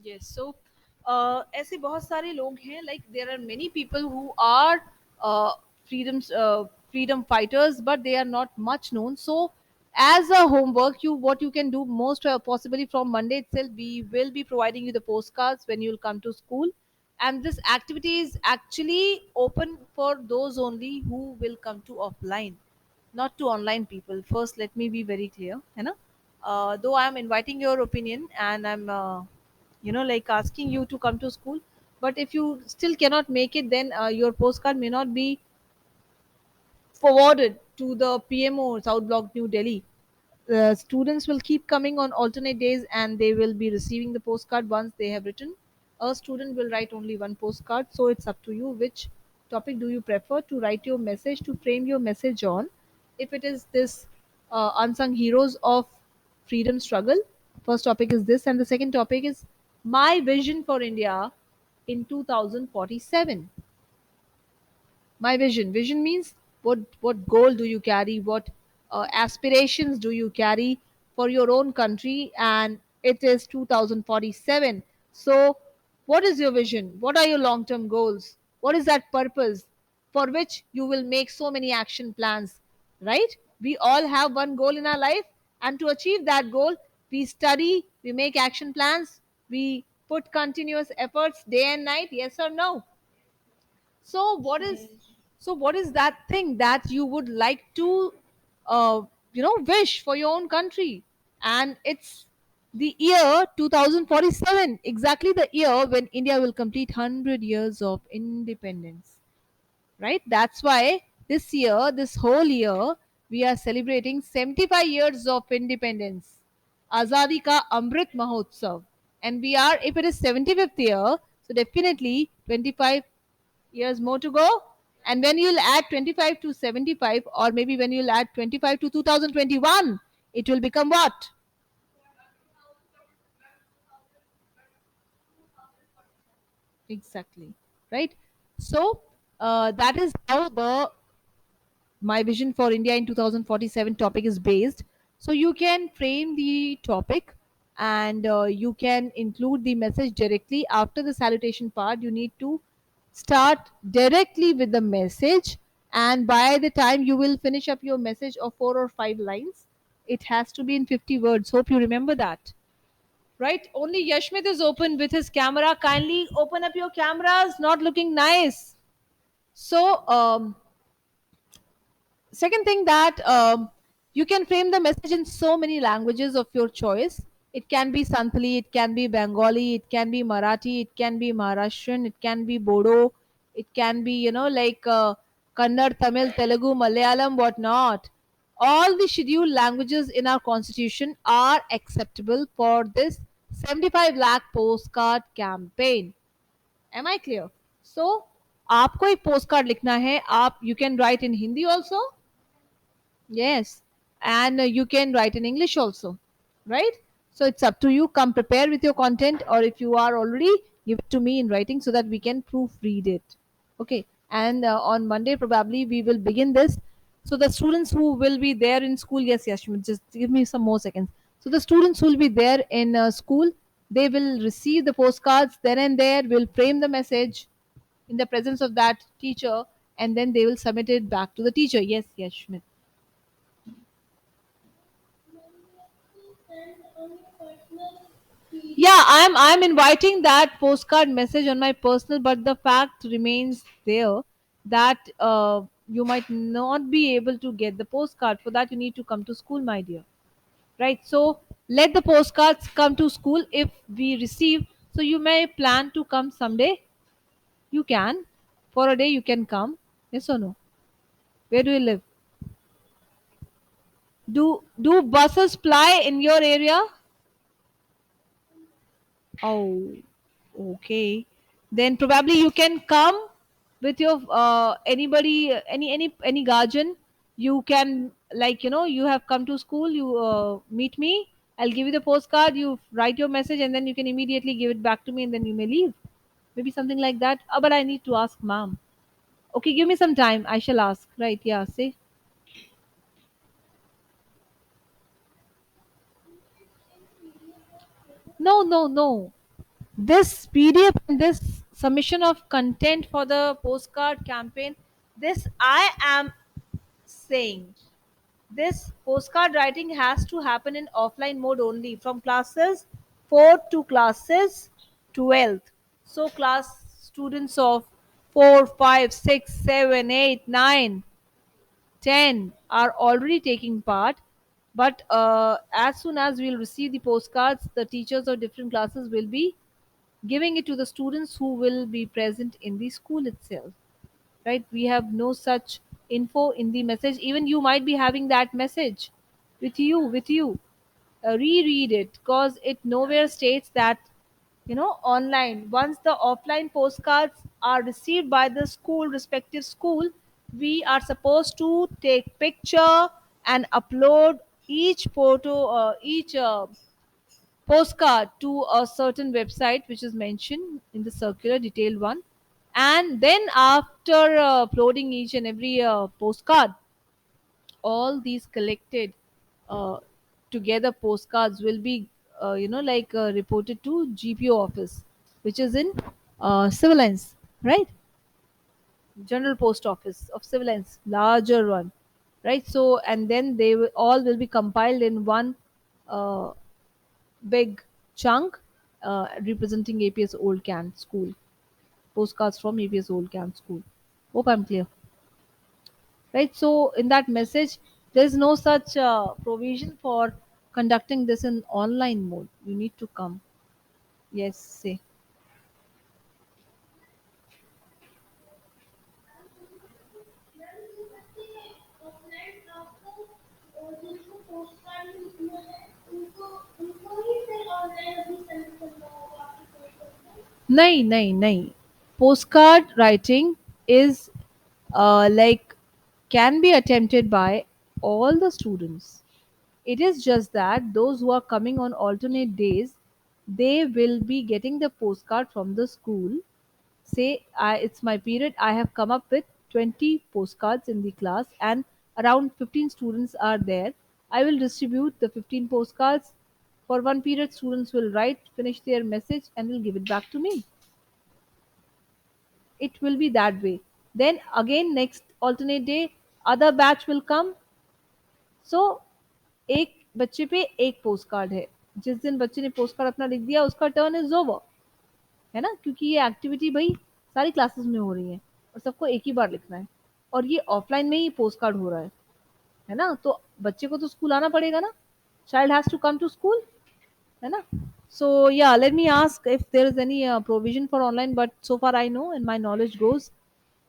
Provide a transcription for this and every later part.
Yes. So, ऐसे बहुत सारे लोग हैं. Like there are many people who are uh, freedoms freedom fighters, but they are not much known. So, as a homework, you what you can do most possibly from Monday itself, we will be providing you the postcards when you'll come to school, and this activity is actually open for those only who will come to offline, not to online people. First, let me be very clear, है ना? Though I'm inviting your opinion and I'm like asking you to come to school, but if you still cannot make it, then your postcard may not be forwarded to the PMO South Block New Delhi. Students will keep coming on alternate days and they will be receiving the postcard once they have written. A student will write only one postcard, so it's up to you which topic do you prefer to write your message, to frame your message on. If it is this unsung heroes of freedom struggle, first topic is this, and the second topic is my vision for India in 2047. My vision means what goal do you carry, what aspirations do you carry for your own country, and it is 2047. So what is your vision, what are your long term goals, what is that purpose for which you will make so many action plans, right? We all have one goal in our life, and to achieve that goal, we study, we make action plans, we put continuous efforts day and night, yes or no? So what is that thing that you would like to wish for your own country? And it's the year 2047, exactly the year when India will complete 100 years of independence, right? That's why this year, this whole year, we are celebrating 75 years of independence, Azadi Ka Amrit Mahotsav. And we are, if it is 75th year, so definitely 25 years more to go. And when you'll add 25 to 75, or maybe when you'll add 25 to 2021, it will become what? Exactly. Right? So that is how the my vision for India in 2047 topic is based. So you can frame the topic, and you can include the message directly after the salutation part. You need to start directly with the message, and by the time you will finish up your message of 4 or 5 lines, it has to be in 50 words. Hope you remember that. Right? Only Yashmit is open with his camera. Kindly open up your cameras. Not looking nice. So, second thing that you can frame the message in so many languages of your choice. It can be Santhali, it can be Bengali, it can be Marathi, it can be Maharashtrian, it can be Bodo, it can be Kannada, Tamil, Telugu, Malayalam, whatnot. All the scheduled languages in our constitution are acceptable for this 75 lakh postcard campaign. Am I clear? So आपको एक post card लिखना है. आप You can write in Hindi also. Yes, and you can write in English also, right? So it's up to you. Come prepare with your content, or if you are already, give it to me in writing so that we can proofread it. Okay, and on Monday probably we will begin this. So the students who will be there in school, yes, yes, Shimit, just give me some more seconds. So the students who will be there in school, they will receive the postcards then and there. Will frame the message in the presence of that teacher, and then they will submit it back to the teacher. Yes, yes, Shmit. Yeah, I'm inviting that postcard message on my personal, but the fact remains there that you might not be able to get the postcard. For that, you need to come to school, my dear. Right? So let the postcards come to school if we receive. So you may plan to come someday. You can. For a day, you can come. Yes or no? Where do you live? Do buses ply in your area? Oh, okay. Then probably you can come with your anybody, any guardian. You can, you have come to school. You meet me. I'll give you the postcard. You write your message, and then you can immediately give it back to me, and then you may leave. Maybe something like that. But I need to ask mom. Okay, give me some time. I shall ask. Right? Yeah. Say no, no, no. This PDF and this submission of content for the postcard campaign, this I am saying, this postcard writing has to happen in offline mode only from classes 4 to classes 12th. So class students of 4, 5, 6, 7, 8, 9, 10 are already taking part. But as soon as we'll receive the postcards, the teachers of different classes will be giving it to the students who will be present in the school itself. Right, we have no such info in the message. Even you might be having that message with you, reread it, because it nowhere states that, online. Once the offline postcards are received by the school, respective school, we are supposed to take picture and upload each photo, each postcard to a certain website which is mentioned in the circular detailed one. And then after uploading each and every postcard, all these collected uh, together postcards will be reported to GPO office, which is in civil lines, right? General post office of civil lines, larger one, right? So and then they will all will be compiled in one uh, big chunk, representing APS Old Can School. Postcards from APS Old Camp School. Hope I'm clear. Right? So, in that message, there is no such provision for conducting this in online mode. You need to come. Yes, say. नहीं नहीं नहीं, postcard writing is like can be attempted by all the students. It is just that those who are coming on alternate days, they will be getting the postcard from the school. Say it's my period, I have come up with 20 postcards in the class, and around 15 students are there. I will distribute the 15 postcards. For one period, students will write, finish their message, and will give it back to me. It will be that way. Then again, next alternate day, other batch will come. सो एक बच्चे पे एक post card है। जिस दिन बच्चे ने post card अपना लिख दिया, उसका टर्न इज ओवर, है ना, क्योंकि ये एक्टिविटी भाई सारी क्लासेस में हो रही है और सबको एक ही बार लिखना है, और ये ऑफलाइन में ही पोस्ट कार्ड हो रहा है ना, तो बच्चे को तो स्कूल आना पड़ेगा ना, child has to come to school, है ना। So yeah let me ask if there is any provision for online, but so far I know and my knowledge goes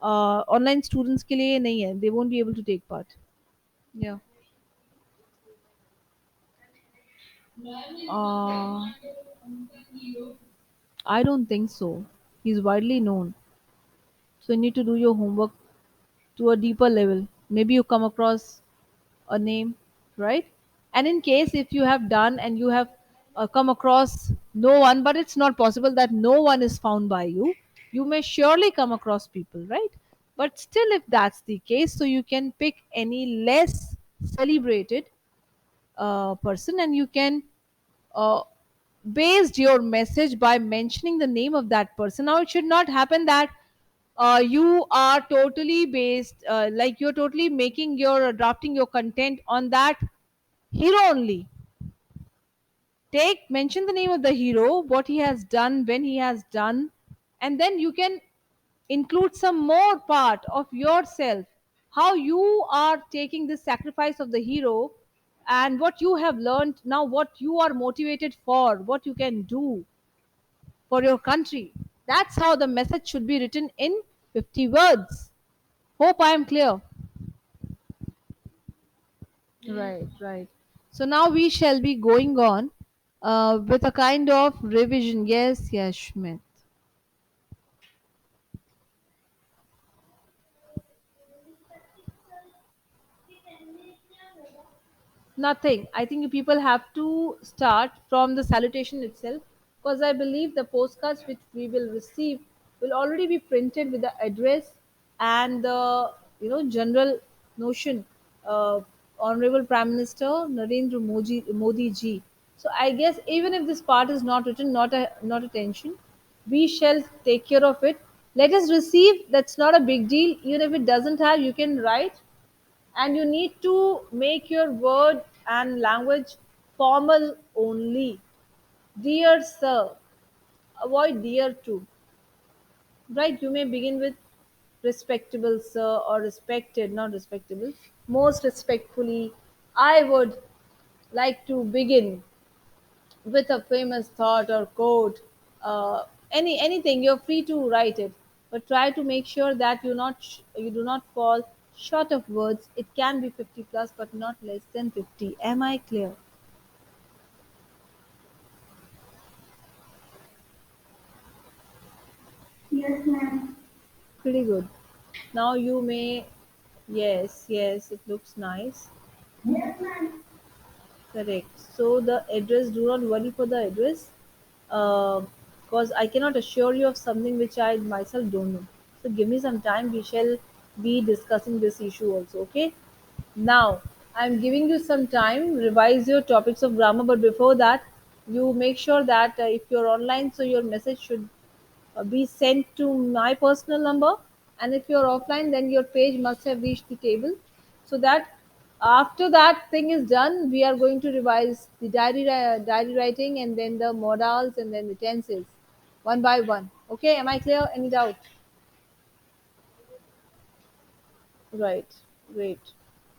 online students के लिए नहीं है, they won't be able to take part. Yeah I don't think so. He's widely known. So you need to do your homework to a deeper level. Maybe you come across a name, right? And in case if you have done and you have come across no one, but it's not possible that no one is found by you, you may surely come across people, right? But still, if that's the case, so you can pick any less celebrated person, and you can uh, based your message by mentioning the name of that person. Now it should not happen that you are totally based like you're totally making your drafting your content on that hero only. Take mention the name of the hero, what he has done, when he has done, and then you can include some more part of yourself, how you are taking this sacrifice of the hero, and what you have learned now, what you are motivated for, what you can do for your country. That's how the message should be written in 50 words. Hope I am clear. Right, right. So now we shall be going on with a kind of revision. Yes, yes, Schmidt. Nothing. I think people have to start from the salutation itself, because I believe the postcards which we will receive will already be printed with the address and the general notion. Uh, Honorable Prime Minister Narendra Modi ji. So I guess even if this part is not written, not attention, we shall take care of it. Let us receive. That's not a big deal. Even if it doesn't have, you can write, and you need to make your word and language formal only. Dear sir, avoid dear too. Right? You may begin with respectable sir or respected, not respectable. Most respectfully, I would like to begin with a famous thought or quote, anything. You're free to write it, but try to make sure that you do not fall short of words. It can be 50 plus, but not less than 50. Am I clear? Yes, ma'am. Pretty good. Now you may. Yes, yes, it looks nice. Yes, ma'am. Correct. So the address, do not worry for the address, because I cannot assure you of something which I myself don't know. So give me some time. We shall be discussing this issue also. Okay. Now I'm giving you some time. Revise your topics of grammar, but before that, you make sure that if you're online, so your message should be sent to my personal number, and if you're offline, then your page must have reached the table, so that after that thing is done, we are going to revise the diary writing, and then the modals, and then the tenses, one by one. Okay, am I clear? Any doubt? Right. Great.